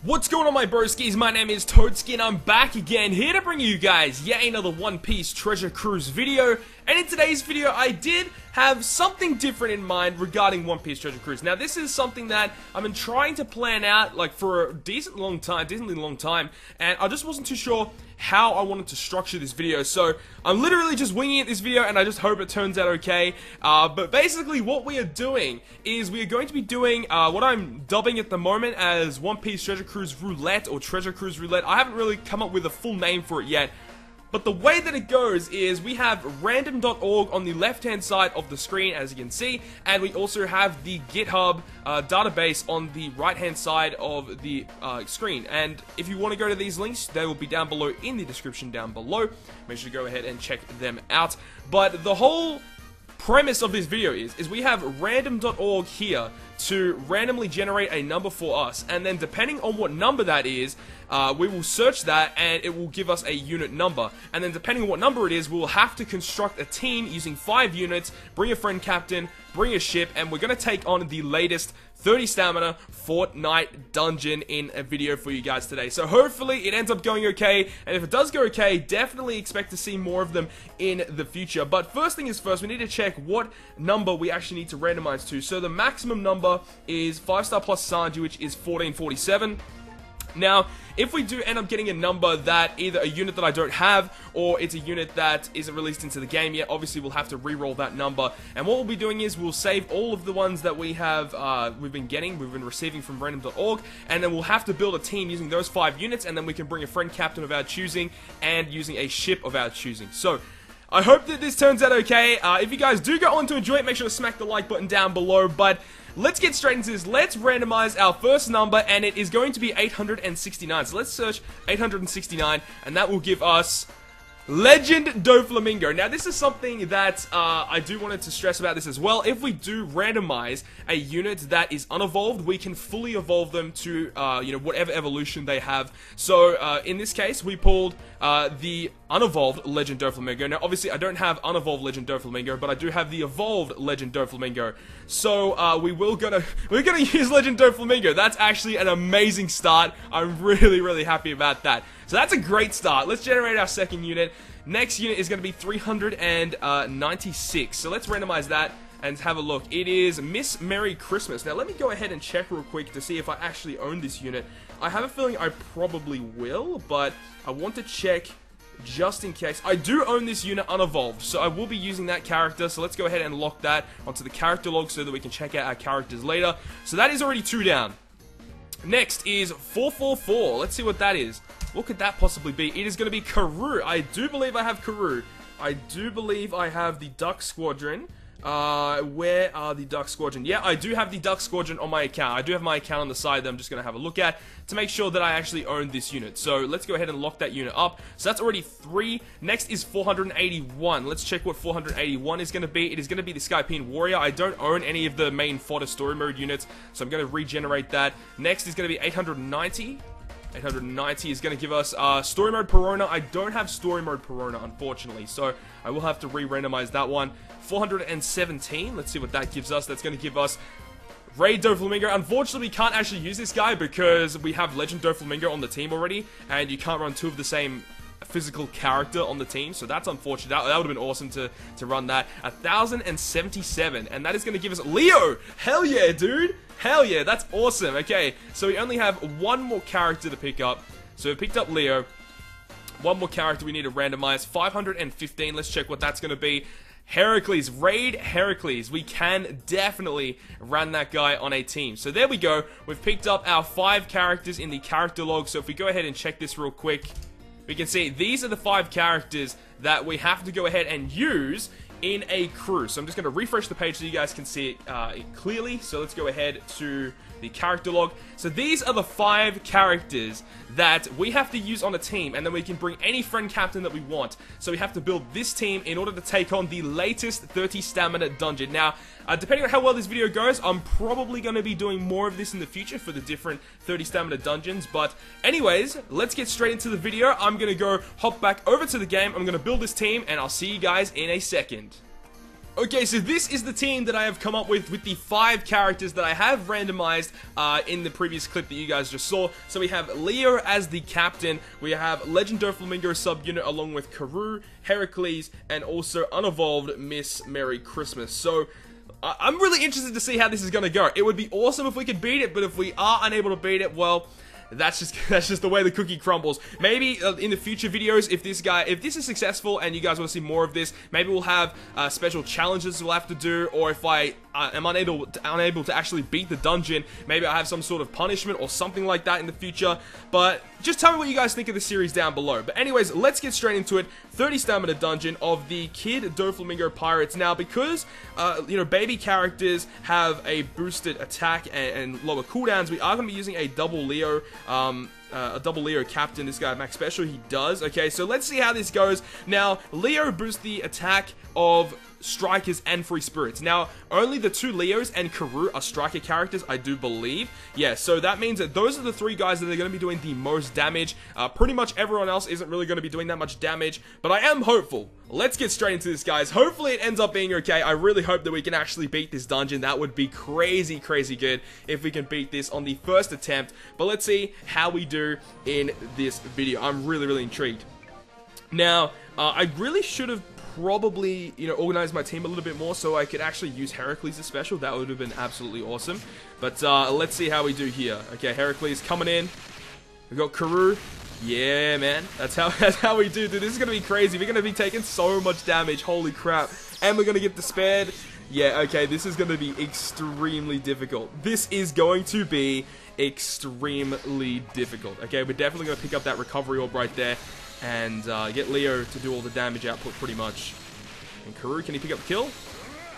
What's going on, my broskies? My name is Toadski and I'm back again, here to bring you guys yet another One Piece Treasure Cruise video. And in today's video, I did have something different in mind regarding One Piece Treasure Cruise. Now, this is something that I've been trying to plan out like for a decently long time, and I just wasn't too sure how I wanted to structure this video. So I'm literally just winging it this video, and I just hope it turns out okay. But basically, what we are doing is we are going to be doing what I'm dubbing at the moment as One Piece Treasure Cruise Roulette or Treasure Cruise Roulette. I haven't really come up with a full name for it yet. But the way that it goes is we have random.org on the left-hand side of the screen, as you can see, and we also have the GitHub database on the right-hand side of the screen. And if you want to go to these links, they will be down below in the description down below. Make sure to go ahead and check them out. But the whole premise of this video is we have random.org here to randomly generate a number for us, and then depending on what number that is, we will search that and it will give us a unit number, and then depending on what number it is, we will have to construct a team using 5 units, bring a friend captain, bring a ship, and we're going to take on the latest 30 stamina Fortnite dungeon in a video for you guys today. So hopefully it ends up going okay, and if it does go okay, definitely expect to see more of them in the future. But first thing is first, we need to check what number we actually need to randomize to. So the maximum number is 5-star plus Sanji, which is 1447. Now, if we do end up getting a number that either a unit that I don't have, or it's a unit that isn't released into the game yet, obviously we'll have to re-roll that number. And what we'll be doing is we'll save all of the ones that we have, we've been receiving from random.org, and then we'll have to build a team using those 5 units, and then we can bring a friend captain of our choosing, and using a ship of our choosing. So, I hope that this turns out okay. If you guys do go on to enjoy it, make sure to smack the like button down below. But let's get straight into this. Let's randomize our first number, and it is going to be 869. So let's search 869, and that will give us Legend Doflamingo. Now, this is something that I do wanted to stress about this as well. If we do randomize a unit that is unevolved, we can fully evolve them to, you know, whatever evolution they have. So, in this case, we pulled the unevolved Legend Doflamingo. Now, obviously, I don't have unevolved Legend Doflamingo, but I do have the evolved Legend Doflamingo. So, we're gonna use Legend Doflamingo. That's actually an amazing start. I'm really, really happy about that. So that's a great start. Let's generate our second unit. Next unit is going to be 396. So let's randomize that and have a look. It is Miss Merry Christmas. Now let me go ahead and check real quick to see if I actually own this unit. I have a feeling I probably will, but I want to check just in case. I do own this unit unevolved, so I will be using that character. So let's go ahead and lock that onto the character log so that we can check out our characters later. So that is already 2 down. Next is 444. Let's see what that is. What could that possibly be? It is going to be Karoo. I do believe I have Karoo. I do believe I have the Duck Squadron. Where are the Duck Squadron? Yeah, I do have the Duck Squadron on my account. I do have my account on the side that I'm just going to have a look at to make sure that I actually own this unit. So let's go ahead and lock that unit up. So that's already 3. Next is 481. Let's check what 481 is going to be. It is going to be the Skypeen Warrior. I don't own any of the main fodder story mode units, so I'm going to regenerate that. Next is going to be 890. 890 is going to give us story mode Perona. I don't have story mode Perona, unfortunately, so I will have to re-randomize that one. 417, let's see what that gives us. That's going to give us Raid Doflamingo. Unfortunately, we can't actually use this guy because we have Legend Doflamingo on the team already, and you can't run 2 of the same physical character on the team, so that's unfortunate. That would have been awesome to run that. 1077, and that is going to give us Leo. Hell yeah, dude. Hell yeah, that's awesome. Okay, so we only have 1 more character to pick up. So we picked up Leo. 1 more character we need to randomize. 515, let's check what that's going to be. Heracles, Raid Heracles. We can definitely run that guy on a team. So there we go. We've picked up our 5 characters in the character log. So if we go ahead and check this real quick, we can see these are the 5 characters that we have to go ahead and use in a crew. So I'm just going to refresh the page so you guys can see it clearly. So let's go ahead to the character log. So these are the 5 characters that we have to use on a team, and then we can bring any friend captain that we want. So we have to build this team in order to take on the latest 30 stamina dungeon. Now, depending on how well this video goes, I'm probably going to be doing more of this in the future for the different 30 stamina dungeons. But anyways, let's get straight into the video. I'm going to go hop back over to the game. I'm going to build this team, and I'll see you guys in a second. Okay, so this is the team that I have come up with the 5 characters that I have randomized in the previous clip that you guys just saw. So we have Leo as the captain, we have Legend Doflamingo subunit along with Karoo, Heracles, and also unevolved Miss Merry Christmas. So I'm really interested to see how this is going to go. It would be awesome if we could beat it, but if we are unable to beat it, well, that's just the way the cookie crumbles. Maybe in the future videos, if this is successful and you guys want to see more of this, maybe we'll have special challenges we'll have to do, or if I am unable to actually beat the dungeon, maybe I have some sort of punishment or something like that in the future. But just tell me what you guys think of the series down below. But anyways, let's get straight into it. 30 stamina dungeon of the Kid Doflamingo Pirates. Now, because you know, baby characters have a boosted attack and lower cooldowns, we are going to be using a double Leo. A double Leo captain. This guy, Max Special, he does. Okay, so let's see how this goes. Now, Leo boosts the attack of strikers and free spirits. Now, only the 2 Leos and Karoo are striker characters, I do believe. Yeah, so that means that those are the 3 guys that are going to be doing the most damage. Pretty much everyone else isn't really going to be doing that much damage, but I am hopeful. Let's get straight into this, guys. Hopefully it ends up being okay. I really hope that we can actually beat this dungeon. That would be crazy, crazy good if we can beat this on the first attempt. But let's see how we do in this video. I'm really, really intrigued. Now, I really should have probably, you know, organize my team a little bit more so I could actually use Heracles as special. That would have been absolutely awesome. But let's see how we do here. Okay, Heracles coming in. We got Karoo. Yeah, man. That's how we do. Dude, this is going to be crazy. We're going to be taking so much damage. Holy crap. And we're going to get despaired. Yeah, okay, this is going to be extremely difficult. This is going to be extremely difficult. Okay, we're definitely going to pick up that recovery orb right there and get Leo to do all the damage output pretty much. And Karoo, can he pick up the kill?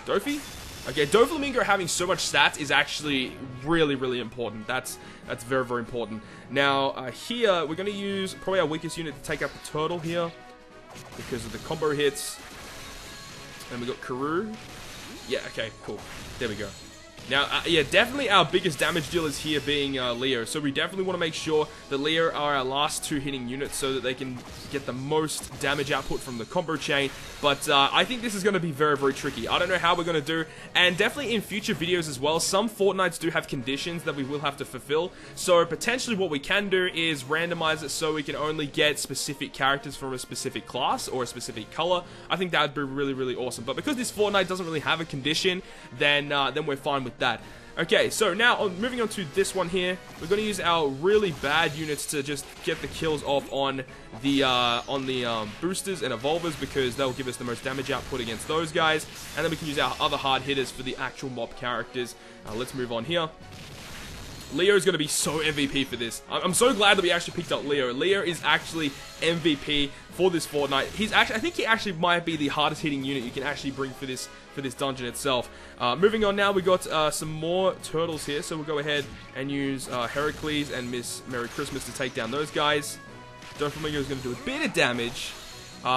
Dofi? Okay, Doflamingo having so much stats is actually really, really important. That's very, very important. Now, here, we're going to use probably our weakest unit to take out the turtle here because of the combo hits. And we got Karoo. Yeah, okay, cool. There we go. Now, yeah, definitely our biggest damage dealers here being Leo. So we definitely want to make sure that Leo are our last 2 hitting units so that they can get the most damage output from the combo chain. But I think this is going to be very, very tricky. I don't know how we're going to do. And definitely in future videos as well, some Fortnites do have conditions that we will have to fulfill. So potentially what we can do is randomize it so we can only get specific characters from a specific class or a specific color. I think that would be really, really awesome. But because this Fortnite doesn't really have a condition, then we're fine with that. Okay, so now moving on to this one here, we're going to use our really bad units to just get the kills off on the boosters and evolvers because they'll give us the most damage output against those guys, and then we can use our other hard hitters for the actual mob characters. Let's move on here. Leo is going to be so MVP for this. I'm so glad that we actually picked up Leo. Leo is actually MVP for this Fortnite. I think he actually might be the hardest hitting unit you can actually bring for this dungeon itself. Moving on now, we got some more turtles here, so we'll go ahead and use Heracles and Miss Merry Christmas to take down those guys. Doflamingo is going to do a bit of damage.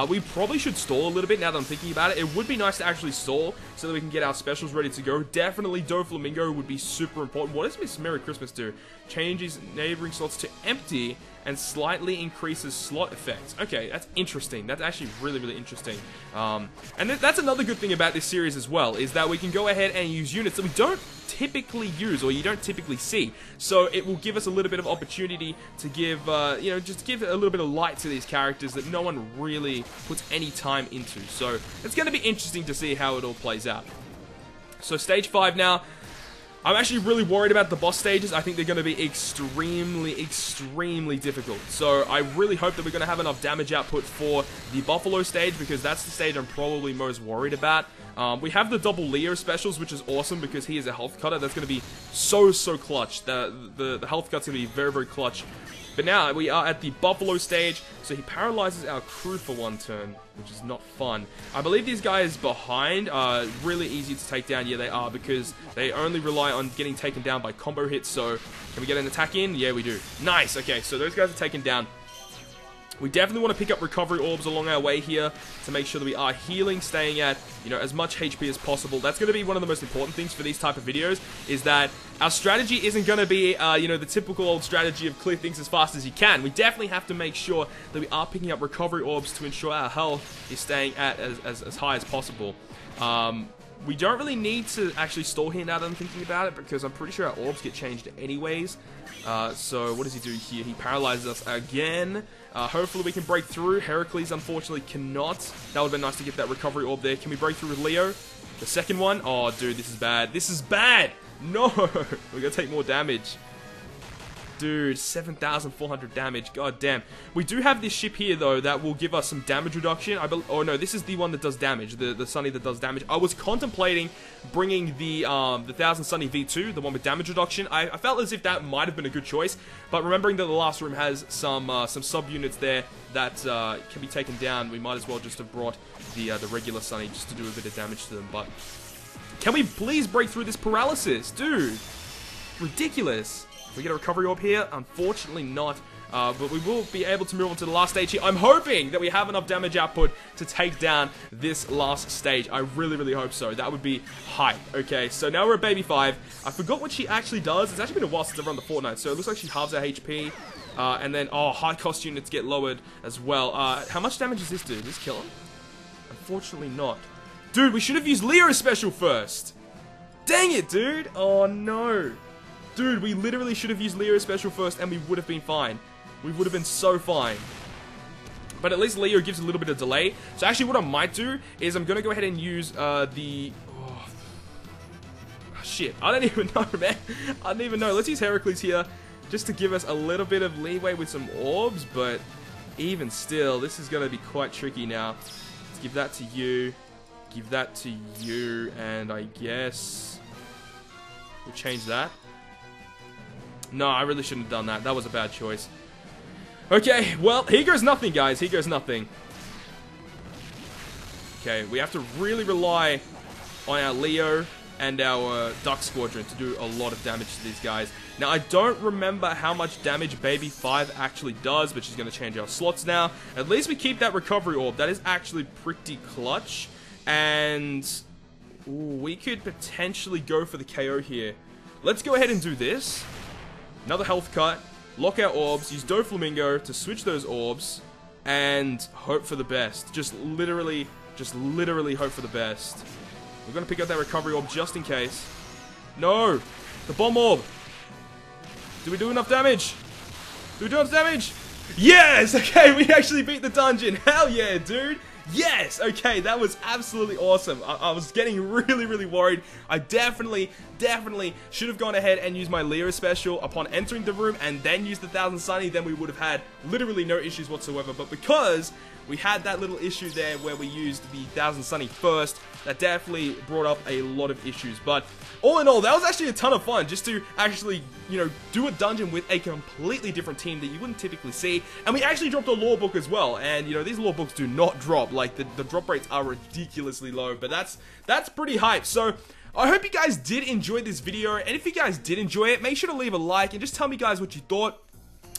We probably should stall a little bit now that I'm thinking about it. It would be nice to actually stall so that we can get our specials ready to go. Definitely Doflamingo would be super important. What does Miss Merry Christmas do? Changes neighboring slots to empty and slightly increases slot effects. Okay, that's interesting. That's actually really, really interesting. And that's another good thing about this series as well, is that we can go ahead and use units that we don't typically use or you don't typically see. So it will give us a little bit of opportunity to give, you know, just give a little bit of light to these characters that no one really puts any time into. So it's going to be interesting to see how it all plays out. So stage 5 now. I'm actually really worried about the boss stages. I think they're going to be extremely, extremely difficult. So I really hope that we're going to have enough damage output for the Buffalo stage because that's the stage I'm probably most worried about. We have the double Leo specials, which is awesome because he is a health cutter. That's going to be so, so clutch. The health cut's going to be very, very clutch. But now we are at the Buffalo stage, so he paralyzes our crew for 1 turn, which is not fun. I believe these guys behind are really easy to take down. Yeah, they are, because they only rely on getting taken down by combo hits. So can we get an attack in? Yeah, we do. Nice. Okay, so those guys are taken down. We definitely want to pick up recovery orbs along our way here to make sure that we are healing, staying at, you know, as much HP as possible. That's going to be one of the most important things for these type of videos, is that our strategy isn't going to be, you know, the typical old strategy of clear things as fast as you can. We definitely have to make sure that we are picking up recovery orbs to ensure our health is staying at as high as possible. We don't really need to actually stall here now that I'm thinking about it, because I'm pretty sure our orbs get changed anyways. So what does he do here? He paralyzes us again. Hopefully we can break through. Heracles unfortunately cannot. That would have been nice to get that recovery orb there. Can we break through with Leo? The second one? Oh, dude, this is bad. This is bad! No! We're gonna take more damage. Dude, 7,400 damage. God damn. We do have this ship here, though, that will give us some damage reduction. Oh, no, this is the one that does damage. The Sunny that does damage. I was contemplating bringing the 1000 Sunny V2, the one with damage reduction. I felt as if that might have been a good choice, but remembering that the last room has some sub-units there that can be taken down, we might as well just have brought the regular Sunny just to do a bit of damage to them. But can we please break through this paralysis? Dude, ridiculous. We get a recovery orb here? Unfortunately not. But we will be able to move on to the last stage here. I'm hoping that we have enough damage output to take down this last stage. I really, really hope so. That would be hype. Okay, so now we're at Baby 5. I forgot what she actually does. It's actually been a while since I've run the Fortnite, so it looks like she halves her HP. And then, oh, high cost units get lowered as well. How much damage does this do? Does this kill him? Unfortunately not. Dude, we should have used Leo's special first. Dang it, dude. Oh, no. Dude, we literally should have used Leo's special first and we would have been fine. We would have been so fine. But at least Leo gives a little bit of delay. So actually what I might do is I'm going to go ahead and use the... Oh, shit, I don't even know, man. I don't even know. Let's use Heracles here just to give us a little bit of leeway with some orbs. But even still, this is going to be quite tricky now. Let's give that to you. Give that to you. And I guess we'll change that. No, I really shouldn't have done that. That was a bad choice. Okay, well, here goes nothing, guys. Here goes nothing. Okay, we have to really rely on our Leo and our Duck Squadron to do a lot of damage to these guys. Now, I don't remember how much damage Baby 5 actually does, but she's going to change our slots now. At least we keep that recovery orb. That is actually pretty clutch. And ooh, we could potentially go for the KO here. Let's go ahead and do this. Another health cut, lock our orbs, use Doflamingo to switch those orbs, and hope for the best. Just literally hope for the best. We're going to pick up that recovery orb just in case. No! The bomb orb! Do we do enough damage? Do we do enough damage? Yes! Okay, we actually beat the dungeon! Hell yeah, dude! Yes! Okay, that was absolutely awesome. I was getting really, really worried. I definitely should have gone ahead and used my Leo special upon entering the room and then used the 1000 Sunny. Then we would have had literally no issues whatsoever. But because we had that little issue there where we used the 1000 Sunny first, that definitely brought up a lot of issues. But all in all, that was actually a ton of fun just to actually, you know, do a dungeon with a completely different team that you wouldn't typically see. And we actually dropped a lore book as well. And, you know, these lore books do not drop. Like, the drop rates are ridiculously low. But that's pretty hype. So I hope you guys did enjoy this video. And if you guys did enjoy it, make sure to leave a like and just tell me, guys, what you thought.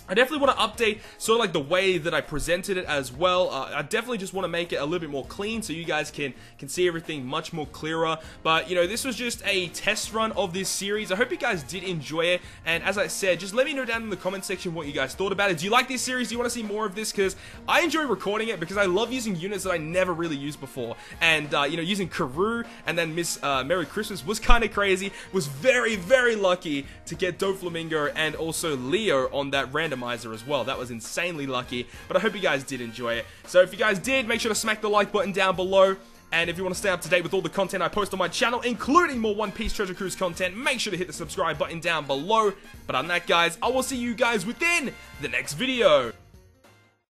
I definitely want to update sort of like the way that I presented it as well. I definitely just want to make it a little bit more clean so you guys can see everything much more clearer. But, you know, this was just a test run of this series. I hope you guys did enjoy it. And as I said, just let me know down in the comment section what you guys thought about it. Do you like this series? Do you want to see more of this? Because I enjoy recording it because I love using units that I never really used before. And, you know, using Karoo and then Miss Merry Christmas was kind of crazy. Was very, very lucky to get Doflamingo and also Leo on that random as well. That was insanely lucky, but I hope you guys did enjoy it. So if you guys did, make sure to smack the like button down below, and if you want to stay up to date with all the content I post on my channel, including more One Piece Treasure Cruise content, make sure to hit the subscribe button down below. But other than that, guys, I will see you guys within the next video.